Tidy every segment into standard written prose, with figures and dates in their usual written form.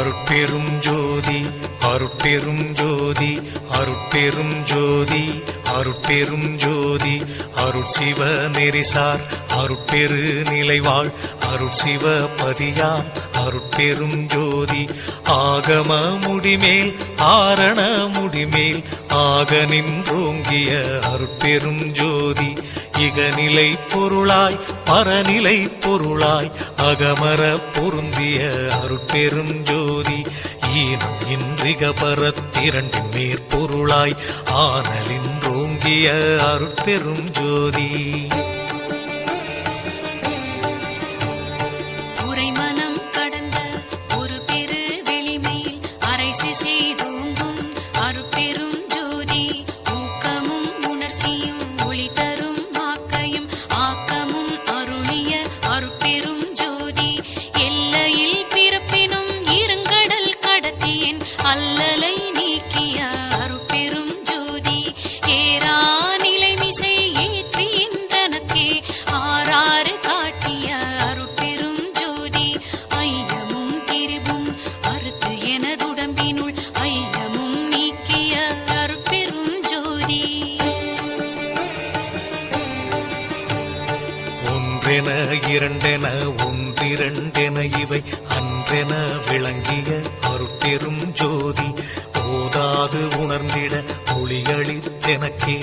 அருட்பெரும் ஜோதி அருட்பெரும் ஜோதி அருட்பெரும் ஜோதி அருட்பெரும் ஜோதி அருட்சிவ நெறிசார் அருட்பெரு நிலைவாழ் அருட்சிவ பதியாம் அருட்பெரும் ஜோதி ஆகம முடிமேல் ஆரண முடிமேல் ஆக நின்றோங்கிய அருட்பெரும் ஜோதி இகநிலை பொருளாய் பரநிலை பொருளாய் அகமர பொருந்திய அருட்பெரும் ஜோதி ஈனம் இன்றிக பரத்திரண்டின் மேற்பொருளாய் ஆனலின்றோங்கிய அருட்பெரும் ஜோதி உரைமனம் கடந்த ஒரு பெரு வெளிமேல் அரைசி செய்தோங்கும் அருட்பெரும் ஜோதி ஊக்கமும் உணர்ச்சியும் ஒளி தரும் ஆக்கையும் ஆக்கமும் அருளிய அருட்பெரும் ஜோதி எல்லையில் பிறப்பினும் இருங்கடல் கடத்தியன் அல்லலை நீக்கிய அருட்பெரும் ஜோதி ஏரா நிலைமிசை ஏற்றியின் தனக்கே ஆறாறு காட்டிய அருட்பெரும் ஜோதி ஐயமும் திரிவும் அறுத்து எனதுடம்பினுள் ஐயமும் நீக்கிய அருட்பெரும் ஜோதி ஒன்றென இரண்டென ஒன்றிரண்டென இவை அன்றென விளங்கிய அருட்பெரும் ஜோதி போதாது உணர்ந்திட ஒளிகளித்தெனக்கே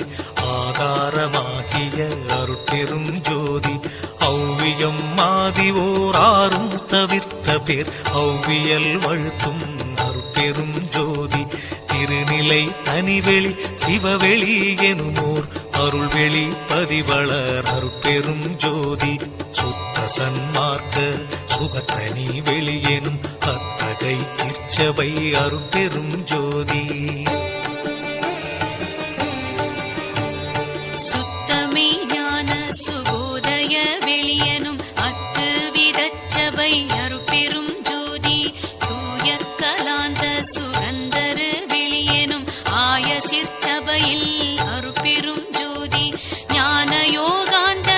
ஆதாரமாகிய அருட்பெரும் ஜோதி ஔவியம் மாதிவோர் ஆறும் தவிர்த்த பேர் ஔவியல் வழுத்தும் அருட்பெரும் ஜோதி திருநிலை தனிவெளி சிவவெளி எனுமோர் அருள்வெளி பதிவளர் அருட்பெரும் ஜோதி சுத்த சன்மார்க்க சுகத்தனி வெளியெனும் அத்தகை சிற்சபை அருட்பெரும் ஜோதி சுத்தமே ஞான சுகோதய வெளியனும் அத்து விதச்சபை அருட்பெரும் ஜோதி தூய கலாந்த சுகந்தரு வெளியனும் ஆய சிற்சபையில் அருட்பெரும் ஜோதி ஞான யோகாந்த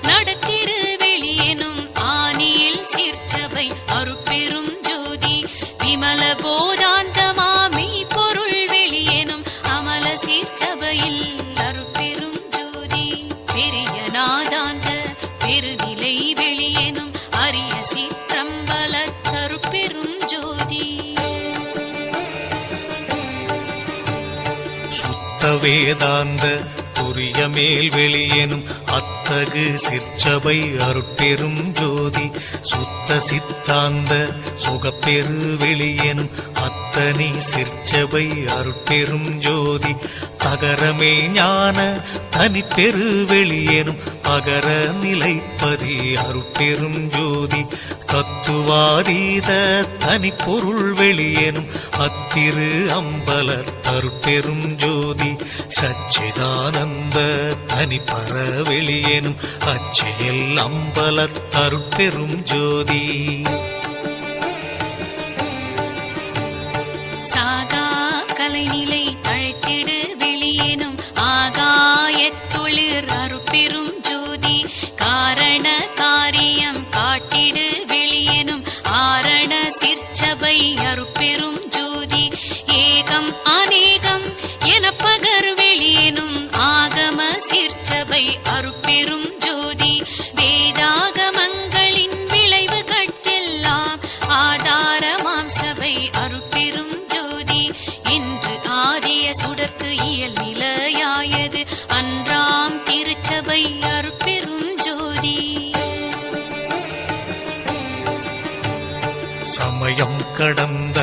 நடத்திரு வெளியனும் ஆனியில் சிற்சபை அருட்பெரும் ஜோதி விமல போதாந்தமாமி பொருள் வெளியனும் அமல சிற்சபையில் அருட்பெரும் ஜோதி பெரிய நாதாந்த பெருநிலை வெளியனும் அரிய சிற்றம்பல தருப்பெரும் ஜோதி சுத்த வேதாந்த துரிய மேல் வெளியெனும் அத்தகு சிற்சபை அருட்பெரும் ஜோதி சுத்த சித்தாந்த சுகப்பெரு வெளியெனும் அத்தனி சிற்சபை அருட்பெரும் ஜோதி தகரமே ஞான தனிப்பெரு வெளியெனும் அகர நிலைப்பதி அருட்பெரும் ஜோதி தத்துவாதீத தனிப்பொருள் வெளியெனும் அத்திரு அம்பல அருட்பெரும் ஜோதி சச்சிதானந்த தனிப்பர வெளியெனும் அச்சியல் அம்பல அருட்பெரும் ஜோதி சாகா கலைநிலை அழைத்திடு வெளியேனும் ஆகாயத்தொழிற் அருட்பெரும் ஜோதி காரண காரியம் காட்டிடு வெளியேனும் ஆரண சிற்சபை அருட்பெரும் ஜோதி ஏகம் அநேகம் என பகர் வெளியேனும் ஆகம சிற்சபை அருட்பெரும் ஜோதி வேதாகமங்களின் விளைவு கட்டெல்லாம் ஆதாரமாம் சபை அருட்பெரும் ஜோதி என்று ஆதிய சுடர்க்கு இயல் நிலையாயது அன்றாம் திருச்சபை அருட்பெரும் ஜோதி சமயம் கடந்த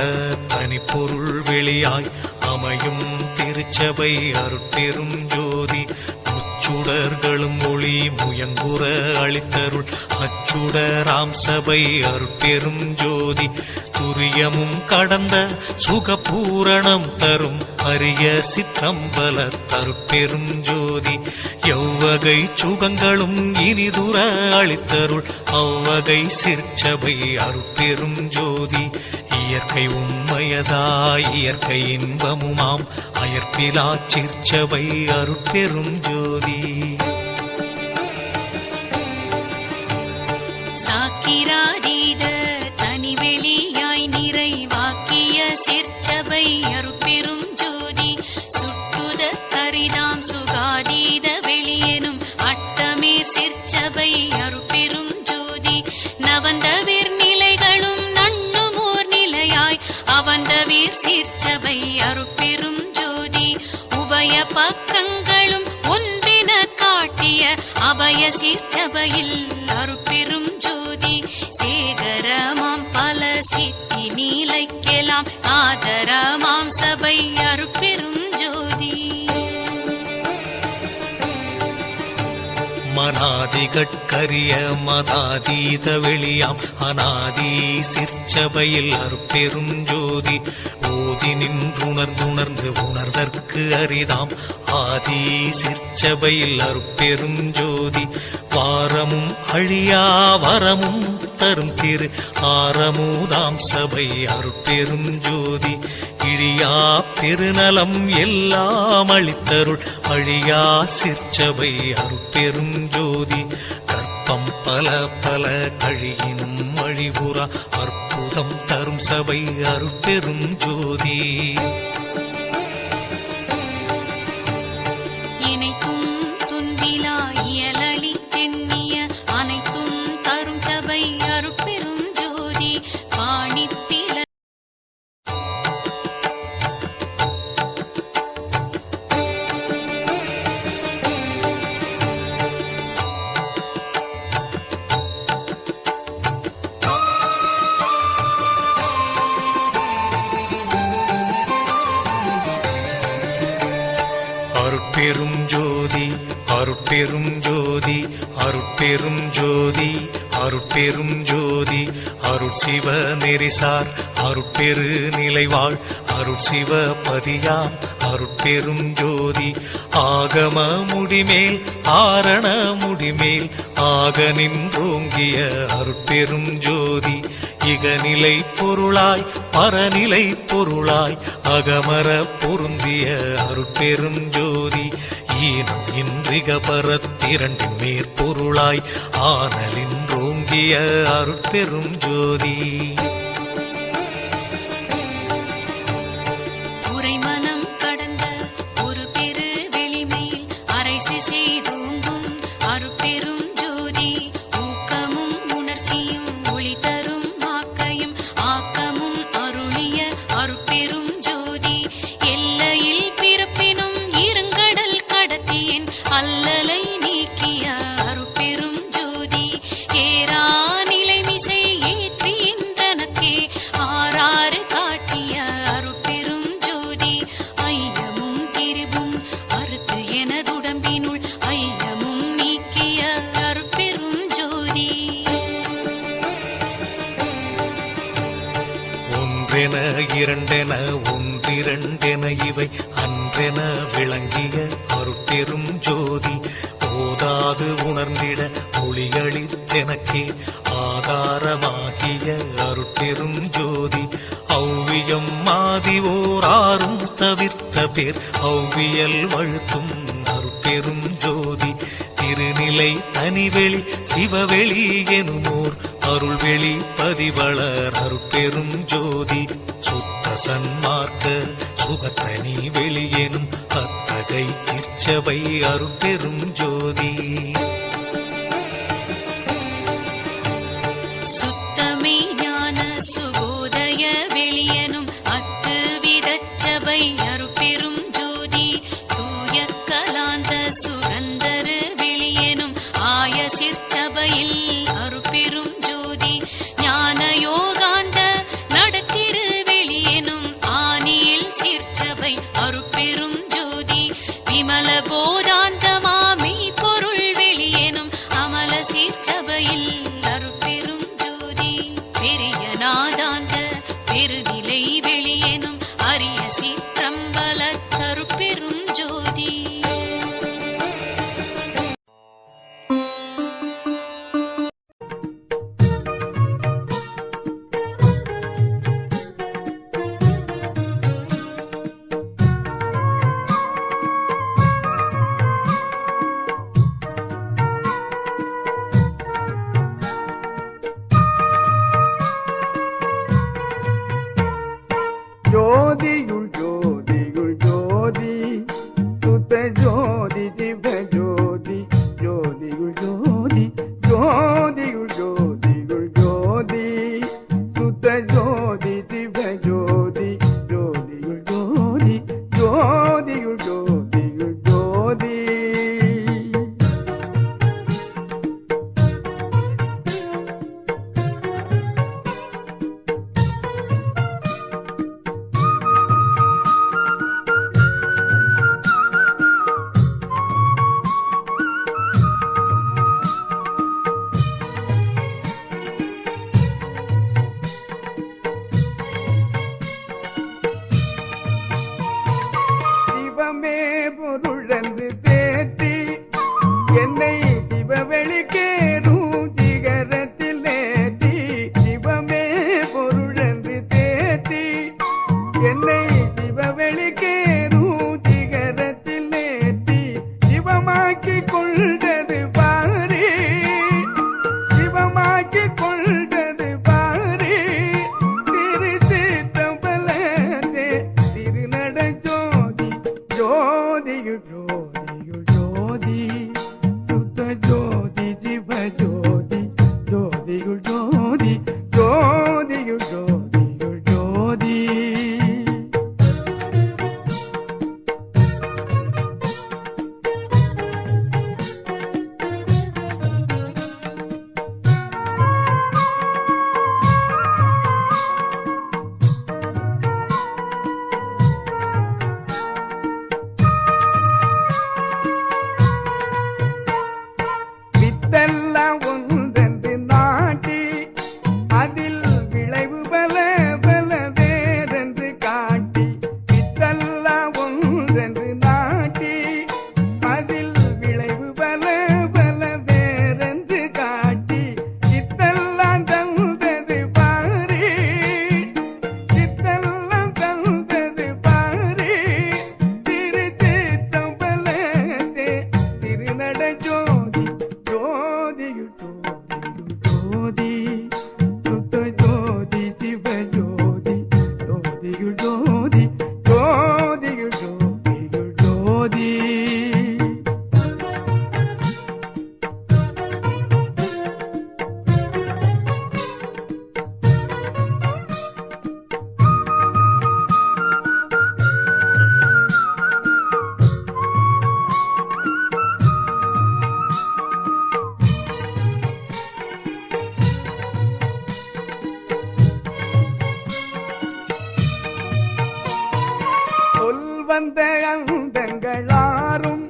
தனிப்பொருள் வெளியாய் அமையும் திருச்சபை அருட்பெரும் ஜோதி முச்சுடர்களும் ஒளி முயங்குற அளித்தருள் அச்சுடராம் சபை அருட்பெரும் ஜோதி துரியமும் கடந்த சுகபூரணம் தரும் அரிய சிற்றம்பல தருப்பெரும் ஜோதி எவ்வகை சுகங்களும் இனிதுர அளித்தருள் அவ்வகை சிற்சபை அருட்பெரும் ஜோதி இயற்கை உண்மையதாய் இயற்கை இன்பமுமாம் அயற்பிலா சிற்சபை அருட்பெரும் ஜோதி சாக்கிராதீத தனிவெளியாய் நிறைவாக்க ஆவந்தவீர் சிற்சபை அருட்பெரும் ஜோதி நவந்தவீர் நிலைகளும் நண்ணுமோர் நிலையாய் அவந்தவீர் சிற்சபை அருட்பெரும் ஜோதி உபய பக்கங்களும் ஒன்றென காட்டிய அபய சிற்சபையில் அருட்பெரும் ஜோதி சேகரமாம் பல சித்தி நீலைக்கெல்லாம் ஆதரமாம் சபை அருட்பெரும் ஜோதி மனாதிகட்கரிய மதாதீத வெளியாம் அநாதி சிற்சபையில் அருட்பெரும் ஜோதி ஓதி நின்றுணர்ந்துணர்ந்து உணர்தற்கு அரிதாம் ஆதி சிற்சபையில் அருட்பெரும் ஜோதி வாரமும் அழியா வரமும் தரும் திரு ஆரமுதாம் சபை அருட்பெரும் ஜோதி இழியா பெருநலம் எல்லாம் அளித்தருள் அழியா சிற்சபை அருட்பெரும் ஜோதி கற்பம் பல பல கழியினும் அழிவுறா அற்புதம் தரும் சபை அருட்பெரும் ஜோதி இணைத்தும் துன்பிலா இயலளி தென்னிய அனைத்தும் தரும் சபை அருட்பெரும் ஜோதி பாணிப்பில அருட்பெரும் ஜோதி அருட்பெரும் ஜோதி அருட்பெரும் ஜோதி அருட்பெரும் ஜோதி அருட்சிவ நெறிசார் அருட்பெரு நிலைவாழ் அருட்சிவ பதியாம் அருட்பெரும் ஜோதி ஆகம முடிமேல் ஆரண முடிமேல் ஆக நின்றோங்கிய அருட்பெரும் ஜோதி இகநிலை பொருளாய் பரநிலை பொருளாய் அகமர பொருந்திய அருட்பெரும் ஜோதி ஈனம் இன்றிக பரத்திரண்டின் மேற்பொருளாய் ஆனலின்றோங்கிய அருட்பெரும் ஜோதி உரைமனம் கடந்த ஒரு பெரு வெளிமேல் அரைசி செய்தோங்கும் அருட்பெரும் ஜோதி ஊக்கமும் உணர்ச்சியும் ஒளி தரும் ஆக்கையும் ஆக்கமும் அருளிய அருட்பெரும் ஜோதி எல்லையில் பிறப்பினும் இருங்கடல் கடத்தியின் அல்லலை நீக்கிய அருட்பெரும் ஜோதி ஏரா நிலைமிசை ஏற்றின்றனக்கே ஆறாறு காட்டிய அருட்பெரும் ஜோதி ஐயமும் திரிவும் அறுத்து எனதுடம்பினுள் ஐயமும் நீக்கிய அருட்பெரும் ஜோதி ஒன்றென இரண்டென ஒன்றிரண்டென இவை அன்றென விளங்கிய அருட்பெரும் ஜோதி ஓதாது உணர்ந்திட ஒளிகளித்தெனக்கே ஆதாரமாகிய அருட்பெரும் ஜோதி ஔவியம் மாதிவோராரும் தவிர்த்த பேர் ஔவியல் வழுத்தும் அருட்பெரும் ஜோதி திருநிலை தனிவெளி சிவவெளி எனுமோர் அருள்வெளி பதிவளர் அருட்பெரும் ஜோதி சுத்த சன்மார்க்க சுகத்தனி வெளியெனும் அத்தகை சிற்சபை அருட்பெரும் ஜோதி சுத்தமே ஞான சுகோதய வெளியனும் அத்து விதச்சபை அருட்பெரும் ஜோதி தூய கலாந்த சுகந்தரு வெளியனும் ஆய சிற்சபையில் அருட்பெரும் ஜோதி ஞான யோகாந்த நடத்திரு வெளியனும் ஆனியில் சிற்சபை அருட்பெரும் ஜோதி விமல போதாந்தமாமி பொருள் வெளியனும் அமல சிற்சபையில் அருட்பெரும் ஜோதி பெரிய நாதாந்த பெருநிலை வெளியனும் அரிய சிற்றம்பல தருட்பெரும் ஜோதி ஜோதியு ஜோதியு ஜோதி சுத்த ஜோதி சிவ ஜோதி ஜோதியு ஜோதி ஜோதியு ஜோதியு ஜோதி வந்த அந்தங்களாரும்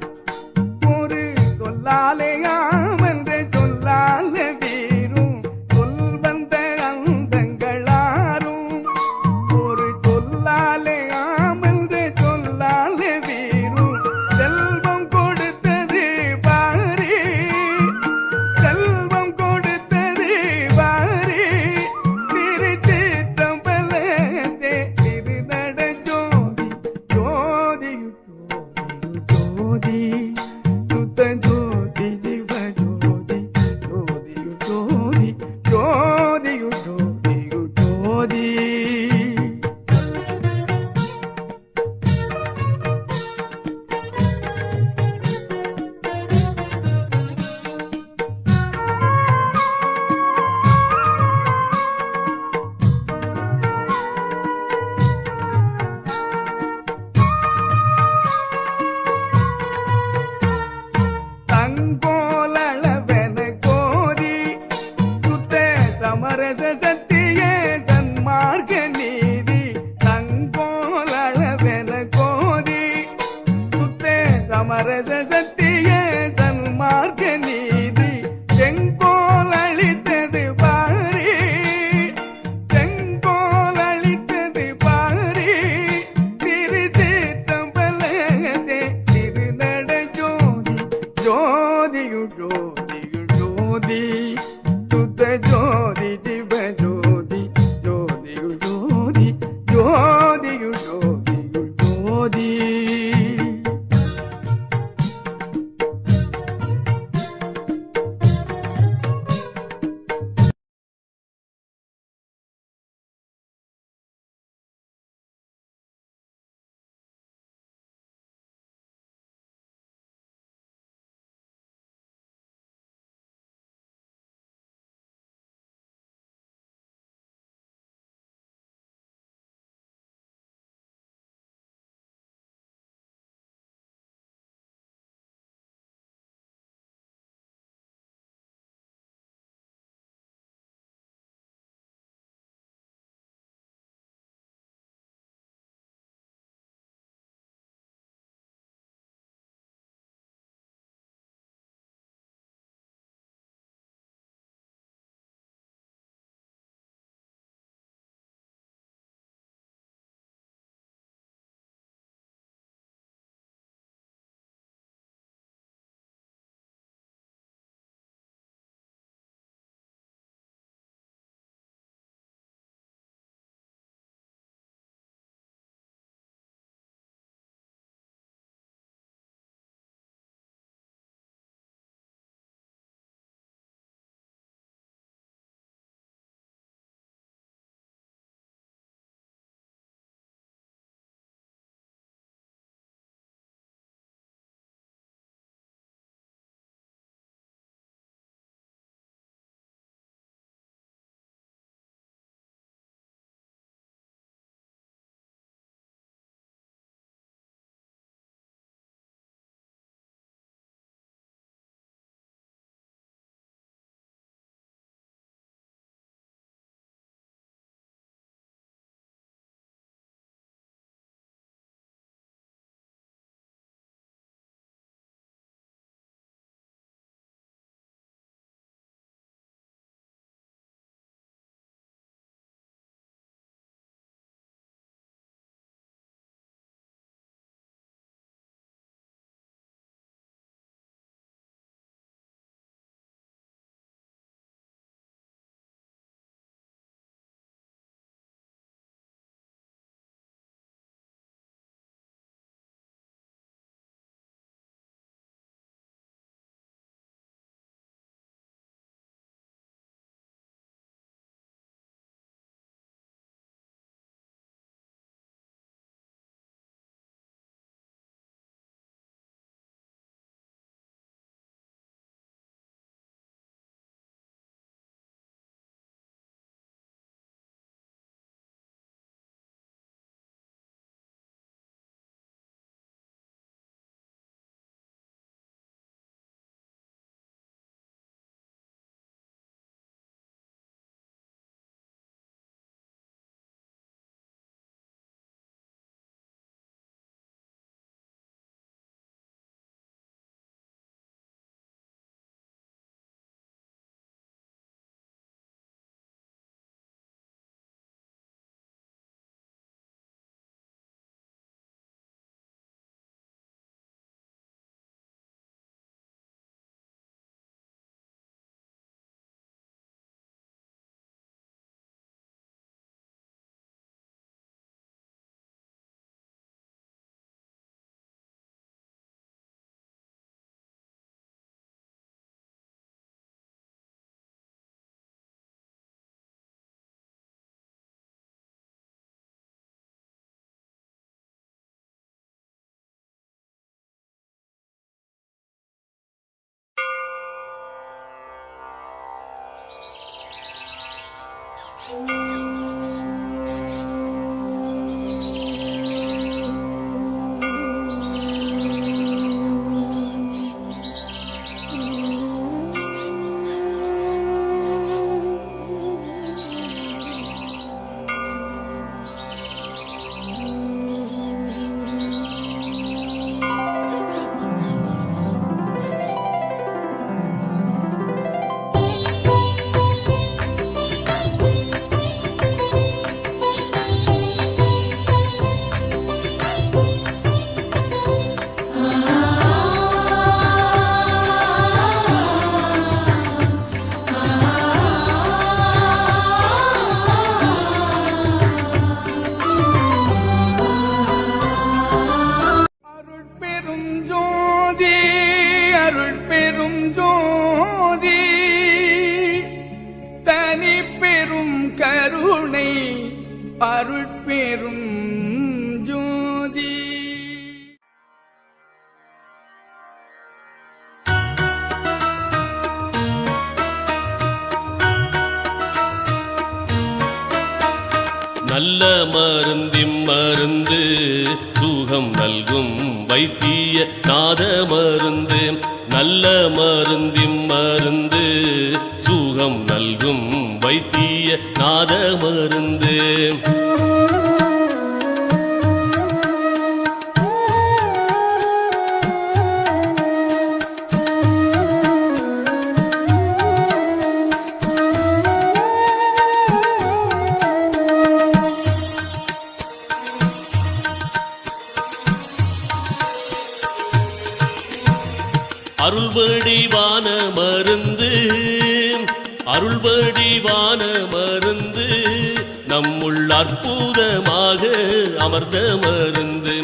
ஒரு சொல்லாலேயாம் என்று சொல்லால வீரும் சொல் வந்த அந்தங்களாரும் ஒரு சொல்லாலேயாம் என்று சொல்லால வீரும் செல்வம் கொடுத்தது பாரி செல்வம் கொடுத்தது பாரி திருச்சிற்றம்பலத்தே திருநட ஜோதி ஜோதி சுத்த ஜோதி ஜிவ ஜோதி ஜோதியு ஜோதி ஜோதியு ஜோதியு ஜோதி தங்கோலளவென கோதி சுத்த சமரச சத்தியே தன்மார்க்க நீதி தங்கோலளவென கோதி சுத்த சமரச சத்தியே தன்மார்க்க நீதி செங்கோல் அளித்தது பாரி செங்கோல் அளித்தது பாரி திருச்சிற்றம்பலத்தே திருநட ஜோதி ஜோதியு ஜோதியு ஜோதி சுத்த ஜோதி ஜிவ ஜோதி ஜோதியு ஜோதி ஜோதியு ஜோதியு ஜோதி அருட்பெரும் ஜோதி. நல்ல மருந்திம் மருந்து சுகம் நல்கும் வைத்திய நாத மருந்து. நல்ல மருந்திம் மருந்து சுகம் நல்கும் வைத்திய நாத மருந்து. அருள்வடிவான மருந்து, அருள்வடிவான மருந்து, நம்முள் அற்புதமாக அமர்ந்த மருந்து.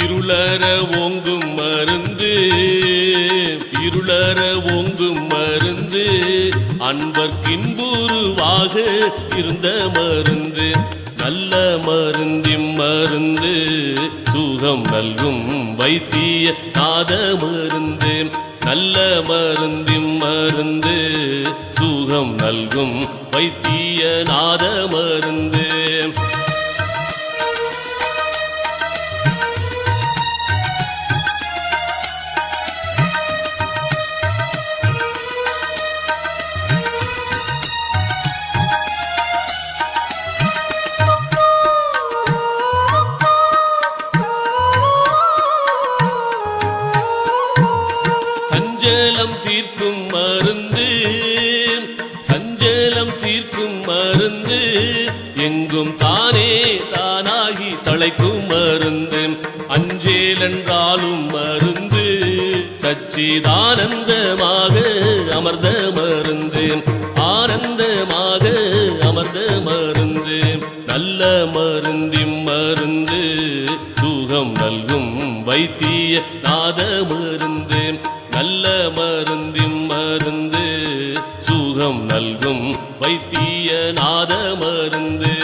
இருளற ஓங்கும் மருந்து, இருளற ஓங்கும் மருந்து, அன்பர்க்கின்புருவாக இருந்த மருந்து. நல்ல மருந்திம் மருந்து சுகம் நல்கும் வைத்திய நாத மருந்து. நல்ல மருந்திம் மருந்து சுகம் நல்கும் வைத்திய நாத மருந்து. சஞ்சலம் தீர்க்கும் மருந்து, சஞ்சலம் தீர்க்கும் மருந்து, எங்கும் தானே தானாகி தழைக்கும் மருந்து. அஞ்சேலென்றாலும் மருந்து, சச்சிதானந்தமாக அமர்ந்த மருந்து. ஆனந்தமாக அமர்ந்த மருந்து. நல்ல மருந்திம் மருந்து சுகம் நல்கும் வைத்திய நாத மருந்து. நல்ல மருந்திம் மருந்து சுகம் நல்கும் வைத்திய நாத மருந்து.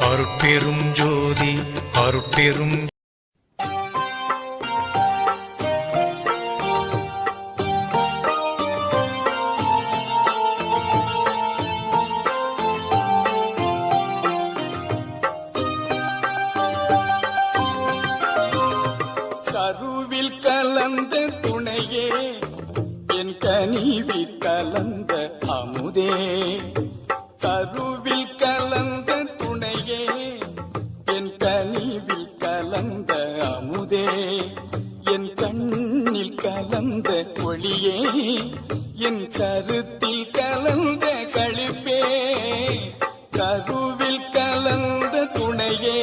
அருட்பெரும் ஜோதி அருட்பெரும் கருவில் கலந்த துணையே, என் கனிவில் கலந்த அமுதே. கருவில் கலந்த துணையே, என் கனிவில் கலந்த அமுதே. என் கண்ணில் கலந்த ஒளியே, என் கருத்தில் கலந்த களிப்பே. கருவில் கலந்த துணையே,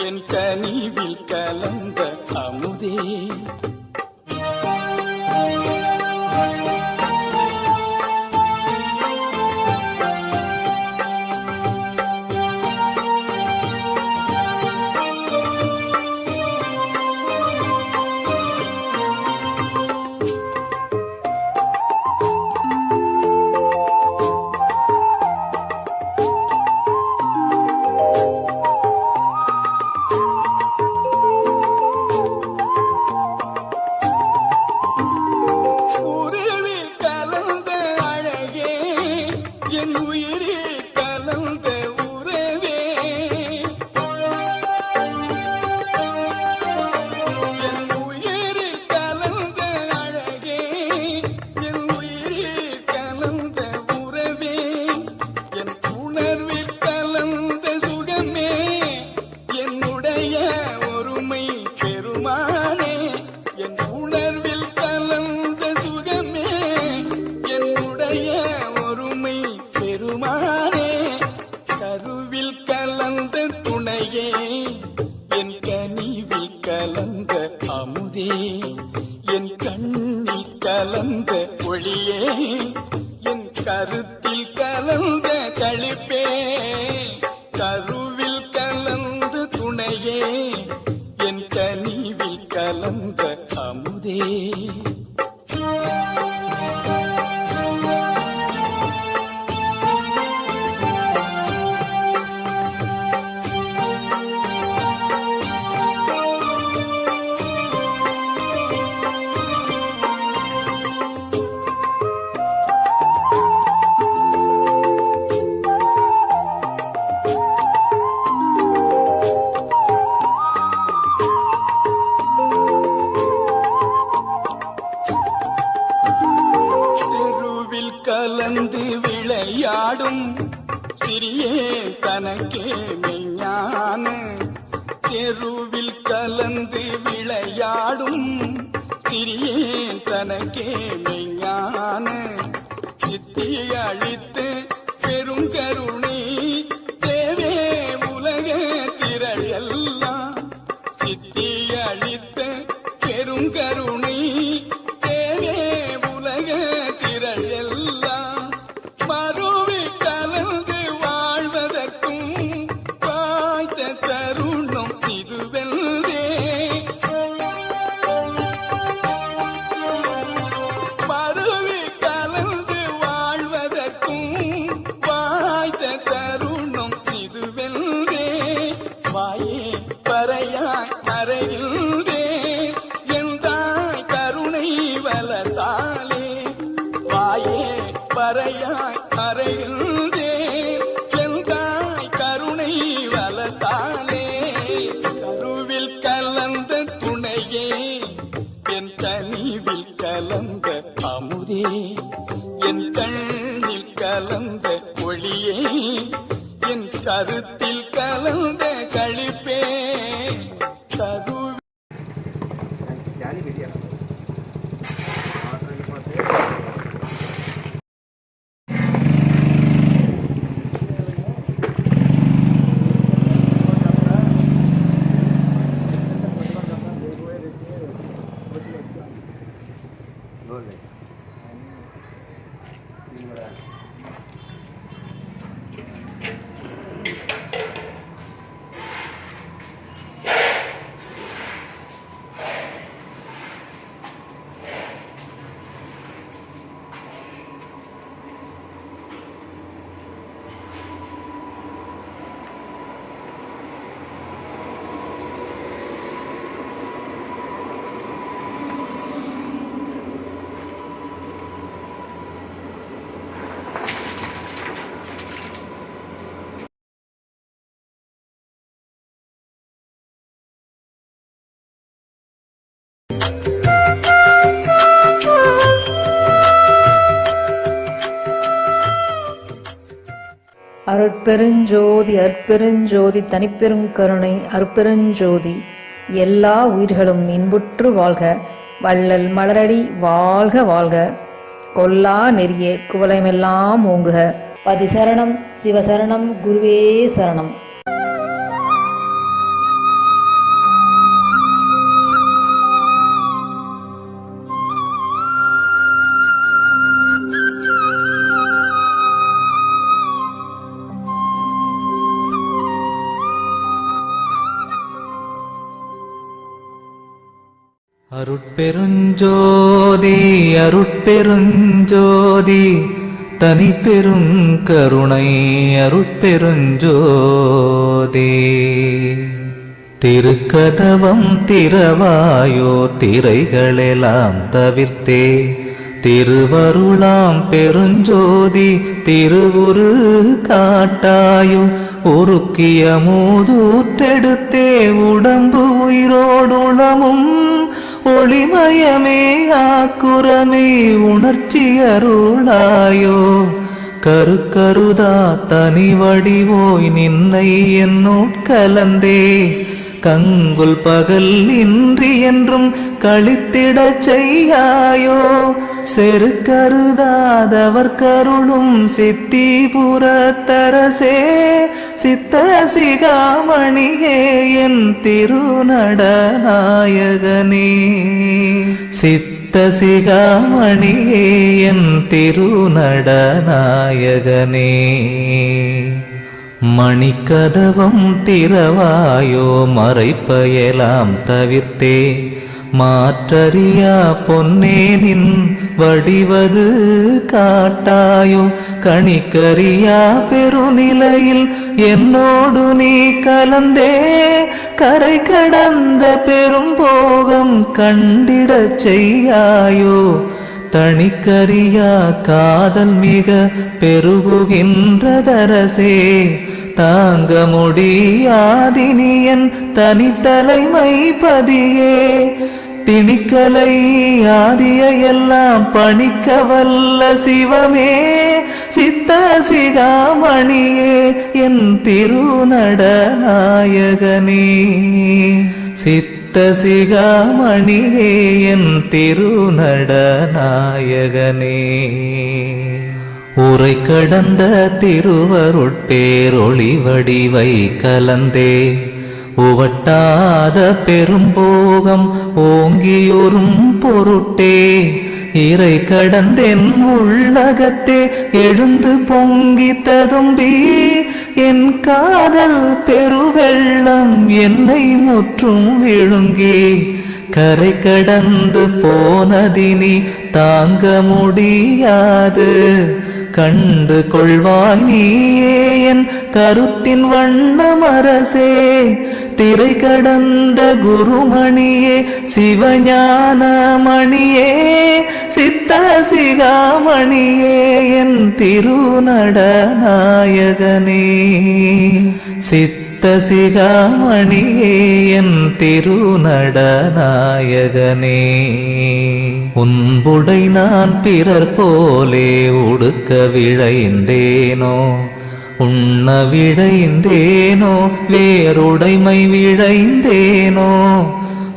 என் கனிவில் கலந்த அமுதே. கலந்த அமுதே, என் கண்ணில் கலந்த ஒளியே, என் கருத்தில் கலந்த களிப்பே, கருவில் கலந்த துணையே, என் கனிவில் கலந்த அமுதே. கலந்து விளையாடும் சிறியே தனக்கே மெய்ஞான, தெருவில் கலந்து விளையாடும் சிறியே தனக்கே மெய்ஞான, சித்தி அழித்து பெருங்கருணை தேவே உலக திரளெல்லாம், சித்தி அழித்த பெருங்கருணை தேவே உலக திரளெல்லாம், மறுவி கலந்து வாழ்வதற்கும் வாய்த்த தருணம் இதுவெல்லே, மறுவி கலந்து வாழ்வதற்கும் வாய்த்த தருணம் இதுவெல்லே, வாயே பறையாய் மறைகின்றே எந்தாய் கருணை வளர்த்தாலே, வாயே பறையாய் மறைகின்றே எந்தாய் கருணை வளர்த்தாலே, கருவில் கலந்த துணையே, என் கனிவில் கலந்த அமுதே, என் கண்ணில் கலந்த ஒளியே, என் கருத்தில் கலந்த களிப்பே, கருவில் அருட்பெருஞ்சோதி அற்பெருஞ்சோதி தனிப்பெருங்கருணை அருட்பெருஞ்சோதி. எல்லா உயிர்களும் இன்புற்று வாழ்க, வள்ளல் மலரடி வாழ்க வாழ்க, கொல்லா நெறியே குவலமெல்லாம் ஓங்குக. பதிசரணம் சிவசரணம் குருவே சரணம். அருட்பெருஞ்சோதி அருட்பெருஞ்சோதி தனிப்பெரும் கருணை அருட்பெருஞ்சோதி. திருக்கதவம் திறவாயோ திரைகளெல்லாம் தவிர்த்தே, திருவருளாம் பெருஞ்சோதி திருவுரு காட்டாயோ, உருக்கிய மூதூற்றெடுத்தே உடம்பு உயிரோடுளமும் ஒளிமயமே ஆக்குரமே உணர்ச்சி அருளாயோ, கருக்கருதா தனி வடிவோய் நின்னை என்னுட்கலந்தே, கங்குல் பகல் இன்றி என்றும் கழித்திடச் செய்யாயோ செருக்கருதாதவர் கருளும் சித்திபுரத்தரசே சித்த சிகாமணியே என் திருநடநாயகனே சித்த சிகாமணியே என் திருநடநாயகனே மணிக்கதவம் திறவாயோ மறைப்பயலாம் தவிர்த்தே மாற்றறியா பொன்னே நின் வடிவது காட்டாயோ கணிக்கறியா பெருநிலையில் என்னோடு நீ கலந்தே கரை கடந்த பெரும் போகம் கண்டிடச் செய்யாயோ தணிக்கறியா காதல் மிக பெருகுகின்றதரசே தாங்க முடியாதினியன் தனித்தலைமை பதியே திணிக்கலை ஆதிய எல்லாம் பணிக்க வல்ல சிவமே சித்த சிகாமணியே என் திருநடநாயகனே சித்த சிகாமணியே என் திருநடநாயகனே உரை கடந்த திருவருட்பேரொளி வடிவை கலந்தே உவட்டாத பெரும்போகம் ஓங்கியுறும் பொருட்டே இறை கடந்தென் உள்ளகத்தே எழுந்து பொங்கி ததும்பி என் காதல் பெருவெள்ளம் என்னை முற்றும் விழுங்கி கரை கடந்து போனதினி தாங்க முடியாது கண்டு கொள்வாய் நீயே என் கருத்தின் வண்ணமரசே திரை கடந்த குருமணியே சிவஞானமணியே சித்த சிகாமணியே என் திருநடநாயகனே சித்த சிகாமணியே என் திருநடநாயகனே உன்புடை நான் பிறர் போலே உடுக்க விழைந்தேனோ உண்ண விழைந்தேனோ வேறுடைமை விழைந்தேனோ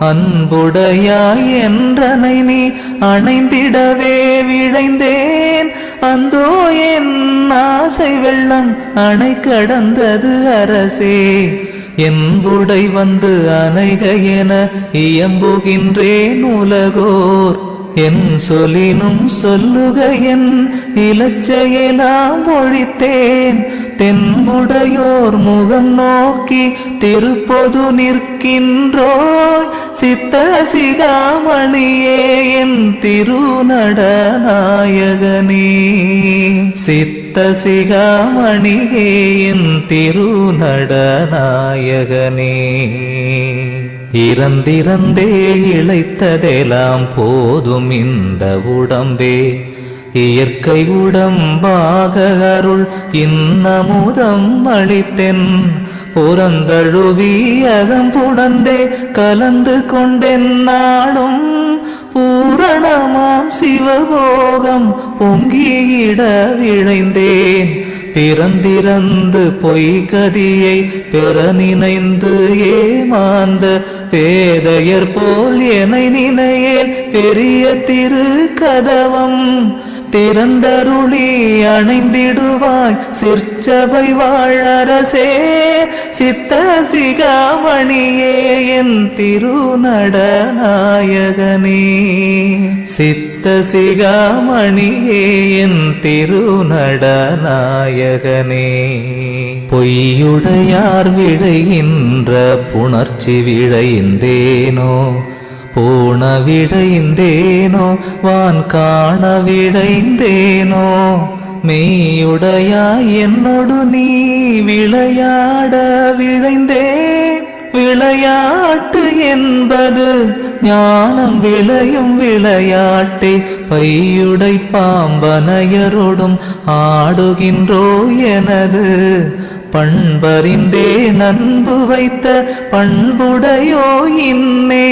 அன்புடையாய் என்றனை நீ அணைந்திடவே விழைந்தேன் அந்தோ என் ஆசை வெள்ளம் அணை கடந்தது அரசே என்புடை வந்து அணைக என இயம்புகின்றேன் உலகோர் என் சொல்லினும் சொல்லுக என் இலச்சையெல்லாம் ஒழித்தேன் தென்புடையோர் முகம் நோக்கி திருப்பொது நிற்கின்றோய் சித்த சிகாமணியே என் திருநடநாயகனே சித்த சிகாமணியே என் திருநடநாயகனே இறந்திறந்தே இழைத்ததெல்லாம் போதும் இந்த உடம்பே இயற்கை உடம்பாக அருள் இன்னமுதம் அளித்தென் புறந்தழுவி அகம்புடந்தே கலந்து கொண்டென் நாளும் பூரணமாம் சிவபோகம் பொங்கியிட விழைந்தேன் பிறந்திறந்து பொய்கதியை பெற நினைந்து ஏமாந்த பேதையர் போல் என்னை நினையேல் பெரிய திரு கதவம் திறந்தருளி அணைந்திடுவாய் சிற்சபை வாழரசே சித்த சிகாமணியே என் திருநடநாயகனே சித்த சிகாமணியே என் திருநடநாயகனே பொய்யுடையார் விழைகின்ற புணர்ச்சி விழைந்தேனோ பூண விழைந்தேனோ வான் காண விழைந்தேனோ மெய்யுடையாய் என்னோடு நீ விளையாட விழைந்தேன் விளையாட்டு என்பது ஞானம் விளையும் விளையாட்டை பையுடை பாம்பனையரோடும் ஆடுகின்றோ எனது பண்பறிந்தே நண்பு வைத்த பண்புடையோ இன்னே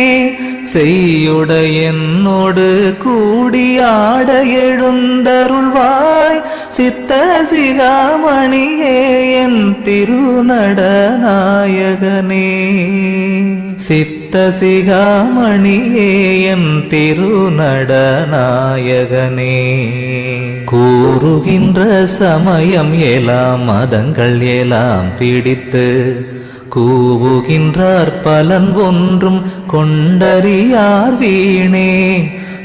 செய்யுடை என்னோடு கூடியாட எழுந்தருள்வாய் சித்த சிகாமணியே என் திருநடநாயகனே சித்த சிகாமணியே என் திருநடநாயகனே கூறுகின்ற சமயம் எல்லாம் மதங்கள் எல்லாம் பிடித்து கூவுகின்றார் பலன் ஒன்றும் கொண்டறியார் வீணே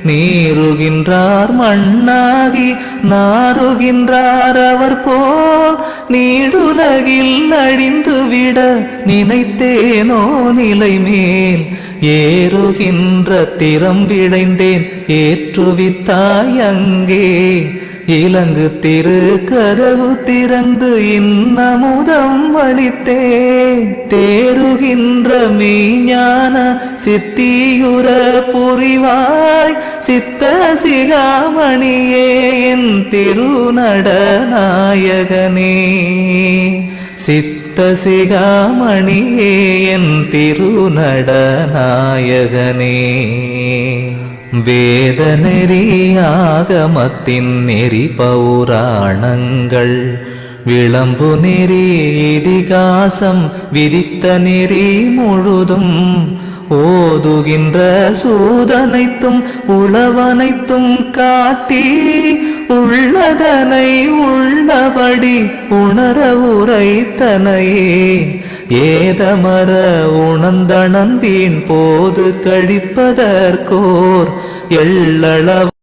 நீருகின்றார் மண்ணாகி நாறுகின்றார் அவர் போல் நீடுலகில் அழிந்துவிட நினைத்தேனோ நிலை மேல் ஏறுகின்ற திறம் விடைந்தேன் ஏற்றுவித்தாய் அங்கே இலங்கு திரு கதவு திறந்து இன்னமுதம் அளித்தே தேறுகின்ற மெய்ஞான சித்தியுற புரிவாய் சித்த சிகாமணியே என் திருநடநாயகனே சித்த சிகாமணியே என் திருநடநாயகனே வேத நெறி ஆகமத்தின் நெறி பௌராணங்கள் விளம்பு நெறி இதிகாசம் விதித்த நெறி முழுதும் ஓதுகின்ற சூதனைத்தும் உளவனைத்தும் காட்டி உள்ளதனை உள்ளபடி உணர உரைத்தனையே ஏதமர உணர்ந்தனன் வீண் போது கழிப்பதற்கோர் எள்ளளவு